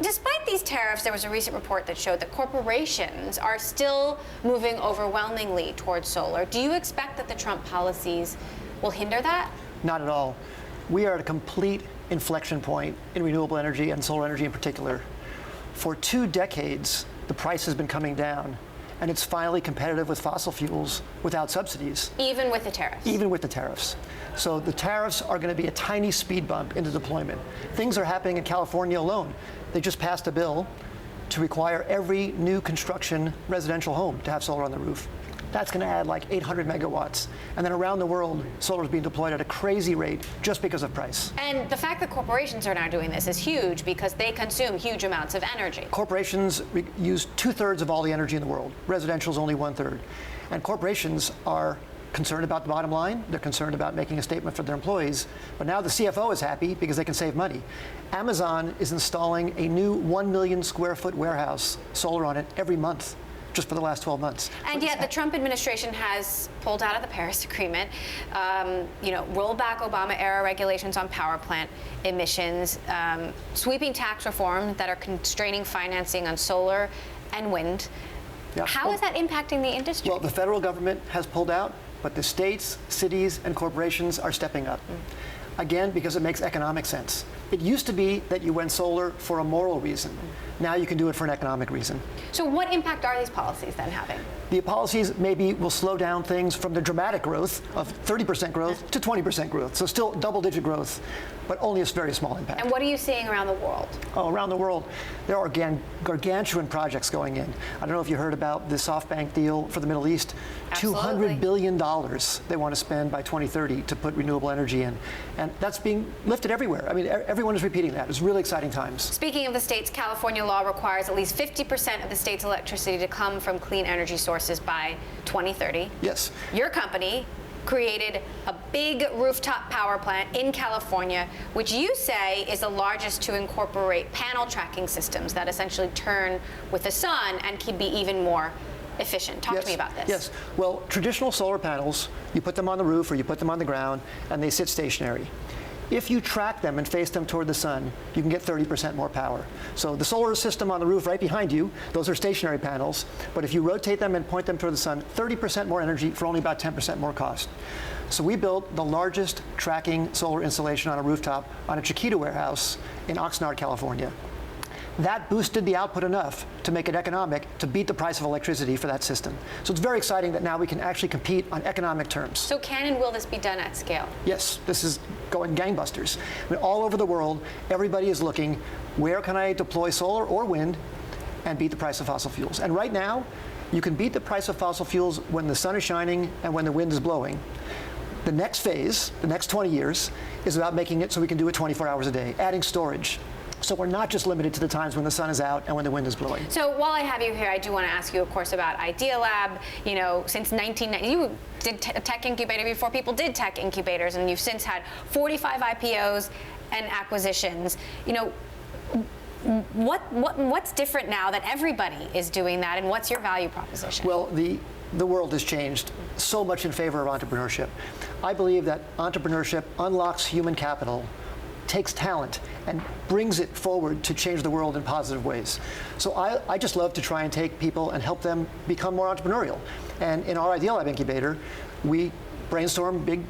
Despite these tariffs, there was a recent report that showed that corporations are still moving overwhelmingly towards solar. Do you expect that the Trump policies will hinder that? Not at all. We are at a complete inflection point in renewable energy and solar energy in particular. For 2 decades, the price has been coming down, and it's finally competitive with fossil fuels without subsidies. Even with the tariffs? Even with the tariffs. So the tariffs are going to be a tiny speed bump into deployment. Things are happening in California alone. They just passed a bill to require every new construction residential home to have solar on the roof. That's going to add like 800 megawatts. And then around the world, solar is being deployed at a crazy rate just because of price. And the fact that corporations are now doing this is huge because they consume huge amounts of energy. Corporations use 2/3 of all the energy in the world. Residential is only 1/3. And corporations are concerned about the bottom line. They're concerned about making a statement for their employees. But now the CFO is happy because they can save money. Amazon is installing a new 1 million square foot warehouse, solar on it, every month, just for the last 12 months. And yet the Trump administration has pulled out of the Paris Agreement, rolled back Obama-era regulations on power plant emissions, sweeping tax reform that are constraining financing on solar and wind. Yeah. How is that impacting the industry? Well, the federal government has pulled out, but the states, cities, and corporations are stepping up. Again, because it makes economic sense. It used to be that you went solar for a moral reason. Now you can do it for an economic reason. So what impact are these policies then having? The policies maybe will slow down things from the dramatic growth of 30% growth to 20% growth. So still double-digit growth, but only a very small impact. And what are you seeing around the world? Oh, around the world, there are gargantuan projects going in. I don't know if you heard about the SoftBank deal for the Middle East. Absolutely. $200 billion they want to spend by 2030 to put renewable energy in. And that's being lifted everywhere. I mean, everyone is repeating that. It's really exciting times. Speaking of the states, California law requires at least 50% of the state's electricity to come from clean energy sources by 2030. Yes. Your company created a big rooftop power plant in California, which you say is the largest to incorporate panel tracking systems that essentially turn with the sun and can be even more efficient. Talk to me about this. Yes. Well, traditional solar panels, you put them on the roof or you put them on the ground, and they sit stationary. If you track them and face them toward the sun, you can get 30% more power. So the solar system on the roof right behind you, those are stationary panels. But if you rotate them and point them toward the sun, 30% more energy for only about 10% more cost. So we built the largest tracking solar installation on a rooftop on a Chiquita warehouse in Oxnard, California. That boosted the output enough to make it economic to beat the price of electricity for that system. So it's very exciting that now we can actually compete on economic terms. So can and will this be done at scale? Yes, this is going gangbusters. I mean, all over the world, everybody is looking, where can I deploy solar or wind and beat the price of fossil fuels? And right now, you can beat the price of fossil fuels when the sun is shining and when the wind is blowing. The next phase, the next 20 years, is about making it so we can do it 24 hours a day, adding storage. So we're not just limited to the times when the sun is out and when the wind is blowing. So while I have you here, I do want to ask you, of course, about Idea Lab. You know, since 1990, you did a tech incubator before people did tech incubators, and you've since had 45 IPOs and acquisitions. You know, what's different now that everybody is doing that, and what's your value proposition? Well, the world has changed so much in favor of entrepreneurship. I believe that entrepreneurship unlocks human capital, takes talent, and brings it forward to change the world in positive ways. So I just love to try and take people and help them become more entrepreneurial. And in our Idea Lab incubator, we brainstorm big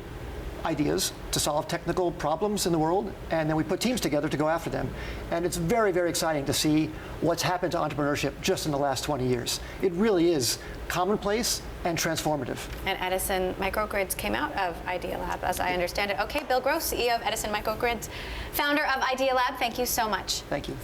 ideas to solve technical problems in the world, and then we put teams together to go after them. And it's very, very exciting to see what's happened to entrepreneurship just in the last 20 years. It really is commonplace and transformative. And Edison Microgrids came out of Idea Lab, as I understand it. Okay, Bill Gross, CEO of Edison Microgrids, founder of Idea Lab, thank you so much. Thank you.